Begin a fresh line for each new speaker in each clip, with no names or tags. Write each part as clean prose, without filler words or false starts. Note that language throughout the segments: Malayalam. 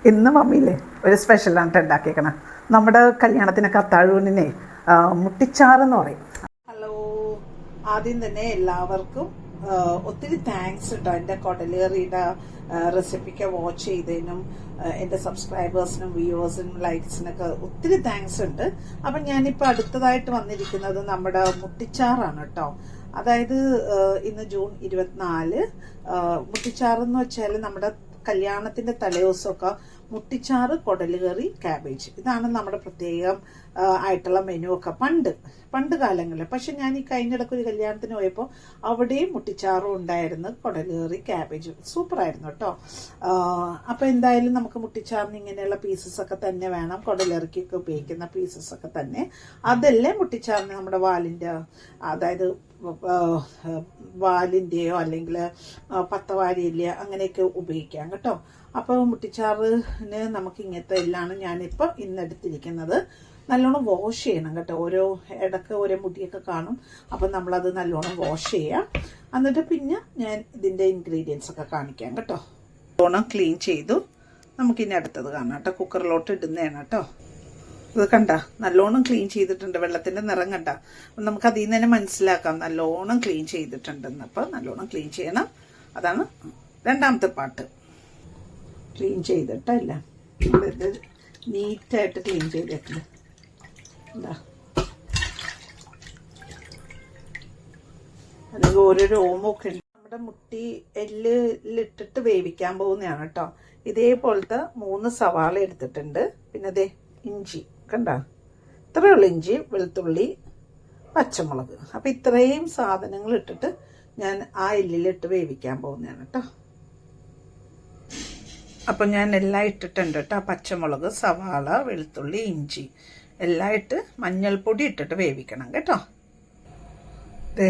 ഇന്ന് മമ്മിയില്ലേ ഒരു സ്പെഷ്യലാണ് ഉണ്ടാക്കിയേക്കണം. നമ്മുടെ കല്യാണത്തിനൊക്കെ അത്താഴൂണിനെ മുട്ടിച്ചാറെന്ന് പറയും. ഹലോ, ആദ്യം തന്നെ എല്ലാവർക്കും ഒത്തിരി താങ്ക്സ് കേട്ടോ. എൻ്റെ കൊടലേറിയുടെ റെസിപ്പിക്ക് വാച്ച് ചെയ്തതിനും എൻ്റെ സബ്സ്ക്രൈബേഴ്സിനും വ്യൂവേഴ്സിനും ലൈക്സിനൊക്കെ ഒത്തിരി താങ്ക്സ് ഉണ്ട്. അപ്പം ഞാനിപ്പോൾ അടുത്തതായിട്ട് വന്നിരിക്കുന്നത് നമ്മുടെ മുട്ടിച്ചാറാണ് കേട്ടോ. അതായത് ഇന്ന് ജൂൺ 24. മുട്ടിച്ചാറെന്ന് വെച്ചാൽ നമ്മുടെ കല്യാണത്തിന്റെ തലേദിവസമൊക്കെ മുട്ടിച്ചാറ്, കൊടലുകറി, ക്യാബേജ്, ഇതാണ് നമ്മുടെ പ്രത്യേകം ആയിട്ടുള്ള മെനു ഒക്കെ പണ്ട് കാലങ്ങളിൽ. പക്ഷെ ഞാൻ ഈ കഴിഞ്ഞിടക്ക് ഒരു കല്യാണത്തിന് പോയപ്പോൾ അവിടെയും മുട്ടിച്ചാറും ഉണ്ടായിരുന്നു, കൊടലുകറി, ക്യാബേജ് സൂപ്പറായിരുന്നു കേട്ടോ. അപ്പോൾ എന്തായാലും നമുക്ക് മുട്ടിച്ചാറിന് ഇങ്ങനെയുള്ള പീസസ് ഒക്കെ തന്നെ വേണം, കൊടലുകറിക്കൊക്കെ ഉപയോഗിക്കുന്ന പീസസ് ഒക്കെ തന്നെ. അതല്ലേ മുട്ടിച്ചാറിന് നമ്മുടെ വാലിൻ്റെ, അതായത് വാലിൻ്റെയോ അല്ലെങ്കിൽ പത്തവാരിയില്ല അങ്ങനെയൊക്കെ ഉപയോഗിക്കാം കേട്ടോ. അപ്പോൾ മുട്ടിച്ചാറിന് നമുക്ക് ഇങ്ങനത്തെ എല്ലാമാണ് ഞാനിപ്പോൾ ഇന്നെടുത്തിരിക്കുന്നത്. നല്ലോണം വാഷ് ചെയ്യണം കേട്ടോ. ഇടയ്ക്ക് ഓരോ മുടിയൊക്കെ കാണും, അപ്പം നമ്മളത് നല്ലോണം വാഷ് ചെയ്യാം. എന്നിട്ട് പിന്നെ ഞാൻ ഇതിൻ്റെ ഇൻഗ്രീഡിയൻസ് ഒക്കെ കാണിക്കാം കേട്ടോ. നല്ലോണം ക്ലീൻ ചെയ്തു. നമുക്കിനി അടുത്തത് കാണാം കേട്ടോ. കുക്കറിലോട്ട് ഇടുന്നതാണ് കേട്ടോ. ഇത് കണ്ട, നല്ലോണം ക്ലീൻ ചെയ്തിട്ടുണ്ട്. വെള്ളത്തിൻ്റെ നിറം കണ്ട, നമുക്ക് അതിൽ നിന്ന് തന്നെ മനസ്സിലാക്കാം നല്ലോണം ക്ലീൻ ചെയ്തിട്ടുണ്ടെന്ന്. അപ്പം നല്ലോണം ക്ലീൻ ചെയ്യണം. അതാണ് രണ്ടാമത്തെ പാട്ട്. ക്ലീൻ ചെയ്തിട്ടല്ല, ഇത് നീറ്റായിട്ട് ക്ലീൻ ചെയ്തിട്ടില്ല. എന്താ അല്ലെങ്കിൽ ഓരോ രോമൊക്കെ ഉണ്ട്. നമ്മുടെ മുട്ടി എല്ലിട്ടിട്ട് വേവിക്കാൻ പോകുന്നതാണ് കേട്ടോ. ഇതേപോലത്തെ 3 സവാള എടുത്തിട്ടുണ്ട്. പിന്നെ അതേ ഇഞ്ചി കണ്ട, ഇത്രയുള്ള ഇഞ്ചി, വെളുത്തുള്ളി, പച്ചമുളക്. അപ്പം ഇത്രയും സാധനങ്ങൾ ഇട്ടിട്ട് ഞാൻ ആ എല്ലിലിട്ട് വേവിക്കാൻ പോകുന്നതാണ് കേട്ടോ. അപ്പം ഞാൻ എല്ലാം ഇട്ടിട്ടുണ്ട് കേട്ടോ. പച്ചമുളക്, സവാള, വെളുത്തുള്ളി, ഇഞ്ചി എല്ലാം ഇട്ട് മഞ്ഞൾപ്പൊടി ഇട്ടിട്ട് വേവിക്കണം കേട്ടോ. ദേ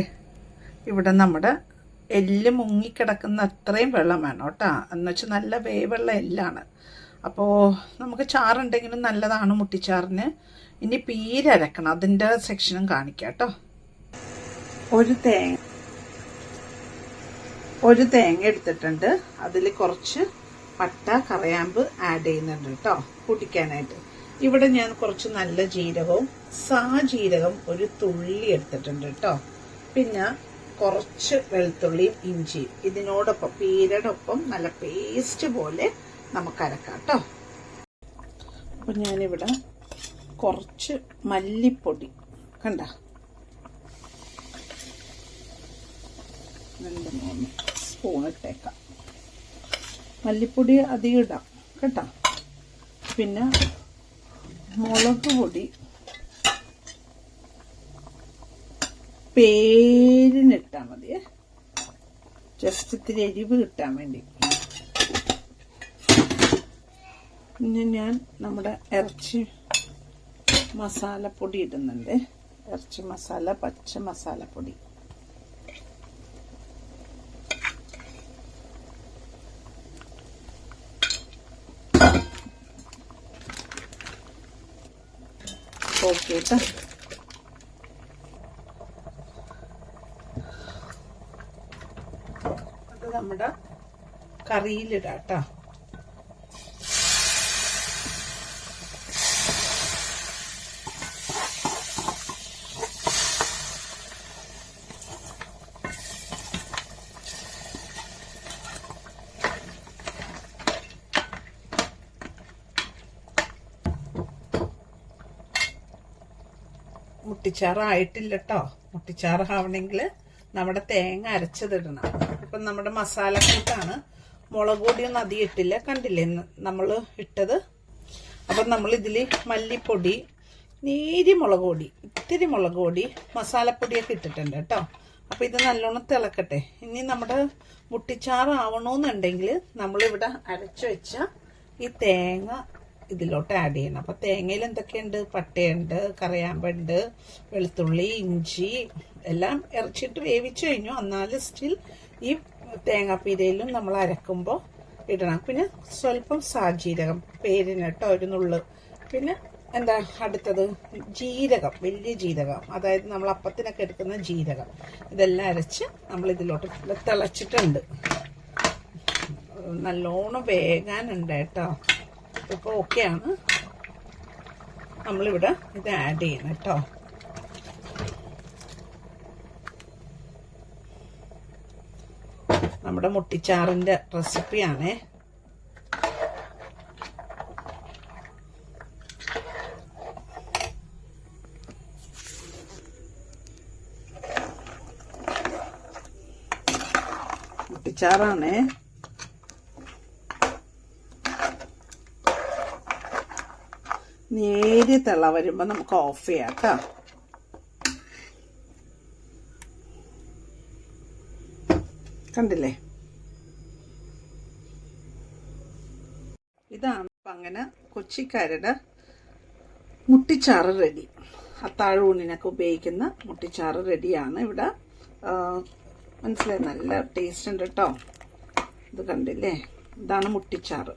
ഇവിടെ നമ്മുടെ എല്ല് മുങ്ങിക്കിടക്കുന്ന അത്രയും വെള്ളം വേണം കേട്ടോ. എന്നുവെച്ചാൽ നല്ല വേവുള്ള എല്ലാണ്. അപ്പോൾ നമുക്ക് ചാറുണ്ടെങ്കിലും നല്ലതാണ് മുട്ടിച്ചാറിന്. ഇനി പീരരക്കണം, അതിൻ്റെ സെക്ഷനും കാണിക്കാം കേട്ടോ. ഒരു തേങ്ങ എടുത്തിട്ടുണ്ട്. അതിൽ കുറച്ച് പട്ട, കറയാമ്പ് ആഡ് ചെയ്യുന്നുണ്ട് കേട്ടോ കുടിക്കാനായിട്ട്. ഇവിടെ ഞാൻ കുറച്ച് നല്ല ജീരകവും സാജീരകം ഒരു തുള്ളി എടുത്തിട്ടുണ്ട് കേട്ടോ. പിന്നെ കുറച്ച് വെളുത്തുള്ളിയും ഇഞ്ചിയും ഇതിനോടൊപ്പം പീരയുടെ ഒപ്പം നല്ല പേസ്റ്റ് പോലെ നമുക്ക് അരക്കാം കേട്ടോ. അപ്പം ഞാനിവിടെ കുറച്ച് മല്ലിപ്പൊടി കണ്ട 2-3 സ്പൂൺ ഇട്ടേക്കാം. മല്ലിപ്പൊടി അധികം ഇടാം കേട്ടോ. പിന്നെ മുളക് പൊടി പേരിനിട്ടാൽ മതിയേ, ജസ്റ്റ് ഇത്തിരി എരിവ് കിട്ടാൻ വേണ്ടി. പിന്നെ ഞാൻ നമ്മുടെ ഇറച്ചി മസാലപ്പൊടി ഇടുന്നുണ്ട്. ഇറച്ചി മസാല, പച്ച മസാലപ്പൊടി. ഓക്കെ കേട്ടോ. അത് നമ്മുടെ കറിയിലിടാം കേട്ടോ. മുട്ടിച്ചാറായിട്ടില്ല കേട്ടോ. മുട്ടിച്ചാറാവണമെങ്കിൽ നമ്മുടെ തേങ്ങ അരച്ചതിടണം. ഇപ്പം നമ്മുടെ മസാലക്കൂട്ടാണ്. മുളക് പൊടിയൊന്നും അധികം ഇട്ടില്ല, കണ്ടില്ലേ നമ്മൾ ഇട്ടത്. അപ്പം നമ്മൾ ഇതിൽ മല്ലിപ്പൊടി, നേരി മുളക് പൊടി, ഇത്തിരി മുളക് പൊടി, മസാലപ്പൊടിയൊക്കെ ഇട്ടിട്ടുണ്ട് കേട്ടോ. അപ്പം ഇത് നല്ലോണം തിളക്കട്ടെ. ഇനി നമ്മുടെ മുട്ടിച്ചാറാവണമെന്നുണ്ടെങ്കിൽ നമ്മളിവിടെ അരച്ചു വെച്ച ഈ തേങ്ങ ഇതിലോട്ട് ആഡ് ചെയ്യണം. അപ്പോൾ തേങ്ങയിൽ എന്തൊക്കെയുണ്ട്? പട്ടയുണ്ട്, കറിയാമ്പുണ്ട്, വെളുത്തുള്ളി, ഇഞ്ചി എല്ലാം ഇറച്ചിട്ട് വേവിച്ചു കഴിഞ്ഞു. എന്നാലും സ്റ്റിൽ ഈ തേങ്ങാപ്പീരയിലും നമ്മൾ അരക്കുമ്പോൾ ഇടണം. പിന്നെ സ്വല്പം സാജീരകം പേരിന് കേട്ടോ, ഒരു നുള്ള്. പിന്നെ എന്താ അടുത്തത്? ജീരകം, വലിയ ജീരകം, അതായത് നമ്മൾ അപ്പത്തിനൊക്കെ എടുക്കുന്ന ജീരകം. ഇതെല്ലാം അരച്ച് നമ്മൾ ഇതിലോട്ട് തിളച്ചിട്ടുണ്ട്. നല്ലോണം വേകാനുണ്ട് കേട്ടോ. ഇപ്പോൾ ഓക്കെയാണ്. നമ്മളിവിടെ ഇത് ആഡ് ചെയ്യണം കേട്ടോ. നമ്മുടെ മുട്ടിച്ചാറിൻ്റെ റെസിപ്പിയാണേ. മുട്ടിച്ചാറാണേ. നേരിയ തിള വരുമ്പോൾ നമുക്ക് ഓഫ് ചെയ്യാം കേട്ടോ. കണ്ടില്ലേ, ഇതാണ് അങ്ങനെ കൊച്ചിക്കാരുടെ മുട്ടിച്ചാറ് റെഡി. അത്താഴൂണിനൊക്കെ ഉപയോഗിക്കുന്ന മുട്ടിച്ചാറ് റെഡിയാണ് ഇവിടെ. മനസ്സിലായി, നല്ല ടേസ്റ്റ് ഉണ്ട് കേട്ടോ. ഇത് കണ്ടില്ലേ, ഇതാണ് മുട്ടിച്ചാറ്.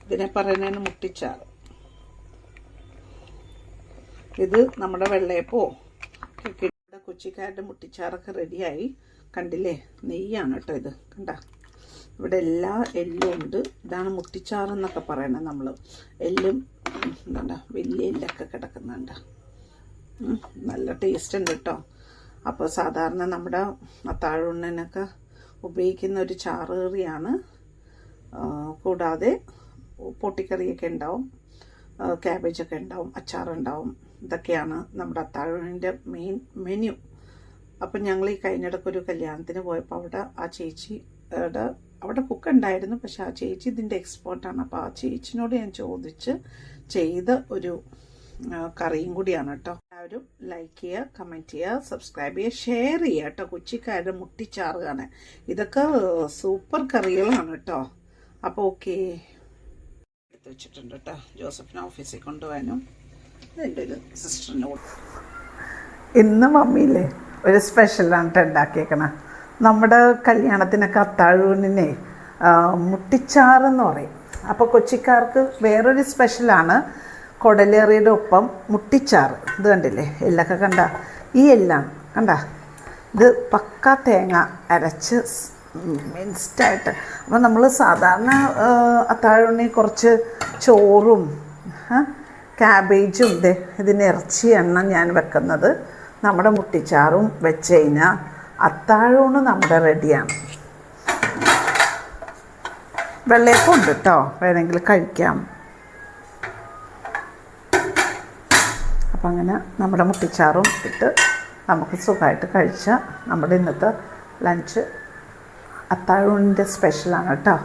ഇതിനെ പറയുന്നതിന് മുട്ടിച്ചാറ്. ഇത് നമ്മുടെ വെള്ളയപ്പോ കൊച്ചിക്കാരുടെ മുട്ടിച്ചാറൊക്കെ റെഡിയായി. കണ്ടില്ലേ, നെയ്യാണ് കേട്ടോ ഇത്. കണ്ട, ഇവിടെ എല്ലാ എല്ലും ഉണ്ട്. ഇതാണ് മുട്ടിച്ചാറെന്നൊക്കെ പറയണത് നമ്മൾ. എല്ലും എന്താ വലിയ എല്ലൊക്കെ കിടക്കുന്നുണ്ട്. നല്ല ടേസ്റ്റ് ഉണ്ട് കേട്ടോ. അപ്പോൾ സാധാരണ നമ്മുടെ അത്താഴൂണിനൊക്കെ ഉപയോഗിക്കുന്ന ഒരു ചാറ് കറിയാണ്. കൂടാതെ പൊട്ടിക്കറിയൊക്കെ ഉണ്ടാവും, ക്യാബേജൊക്കെ ഉണ്ടാവും, അച്ചാറുണ്ടാവും. ഇതൊക്കെയാണ് നമ്മുടെ അത്താഴൂണിൻ്റെ മെയിൻ മെനു. അപ്പം ഞങ്ങൾ ഈ കഴിഞ്ഞിടയ്ക്കൊരു കല്യാണത്തിന് പോയപ്പോൾ അവിടെ ആ ചേച്ചിയുടെ അവിടെ കുക്ക് ഉണ്ടായിരുന്നു. പക്ഷെ ആ ചേച്ചി ഇതിൻ്റെ എക്സ്പേർട്ടാണ്. അപ്പോൾ ആ ചേച്ചിനോട് ഞാൻ ചോദിച്ച് ചെയ്ത ഒരു കറിയും കൂടിയാണ് കേട്ടോ. എല്ലാവരും ലൈക്ക് ചെയ്യുക, കമൻറ്റ് ചെയ്യുക, സബ്സ്ക്രൈബ് ചെയ്യുക, ഷെയർ ചെയ്യുക കേട്ടോ. കൊച്ചിക്കാരുടെ മുട്ടിച്ചാറ് കാണാൻ ഇതൊക്കെ സൂപ്പർ കറികളാണ് കേട്ടോ. അപ്പോൾ ഓക്കെ, എടുത്ത് വെച്ചിട്ടുണ്ട് കേട്ടോ. ജോസഫിനെ ഓഫീസിൽ കൊണ്ടുപോകാനും എൻ്റെ ഒരു സിസ്റ്ററിന് കൊടുത്തു. ഇന്ന് മമ്മിയില്ലേ ഒരു സ്പെഷ്യലാണ് കേട്ടോ ഉണ്ടാക്കിയേക്കണം. നമ്മുടെ കല്യാണത്തിനൊക്കെ അത്താഴൂണിനെ മുട്ടിച്ചാറെന്ന് പറയും. അപ്പോൾ കൊച്ചിക്കാർക്ക് വേറൊരു സ്പെഷ്യലാണ് കൊടലേറിയുടെ ഒപ്പം മുട്ടിച്ചാറ്. ഇത് കണ്ടില്ലേ, എല്ലൊക്കെ കണ്ട, ഈ എല്ലാണ് കണ്ട. ഇത് പക്ക തേങ്ങ അരച്ച് മിൻസ്ഡായിട്ട്. അപ്പോൾ നമ്മൾ സാധാരണ അത്താഴൂണി കുറച്ച് ചോറും ക്യാബേജും ഇതിന് ഇറച്ചിയാണ് ഞാൻ വെക്കുന്നത്. നമ്മുടെ മുട്ടിച്ചാറും വെച്ച് കഴിഞ്ഞാൽ അത്താഴൂണ് നമ്മുടെ റെഡിയാണ്. വെള്ളയപ്പം ഉണ്ട് കേട്ടോ, വേണമെങ്കിൽ കഴിക്കാം. അപ്പം അങ്ങനെ നമ്മുടെ മുട്ടിച്ചാറും ഇട്ട് നമുക്ക് സുഖമായിട്ട് കഴിച്ചാൽ നമ്മുടെ ഇന്നത്തെ ലഞ്ച് അത്താഴൂണിൻ്റെ സ്പെഷ്യലാണ് കേട്ടോ,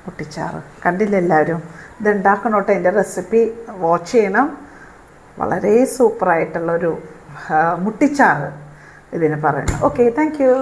മുട്ടിച്ചാറ്. കണ്ടില്ല എല്ലാവരും? ഇത് ഉണ്ടാക്കണം കേട്ടോ. എൻ്റെ റെസിപ്പി വാച്ച് ചെയ്യണം. വളരെ സൂപ്പറായിട്ടുള്ളൊരു മുട്ടിച്ചാറ് ഇതിന് പറയണം. Okay, thank you.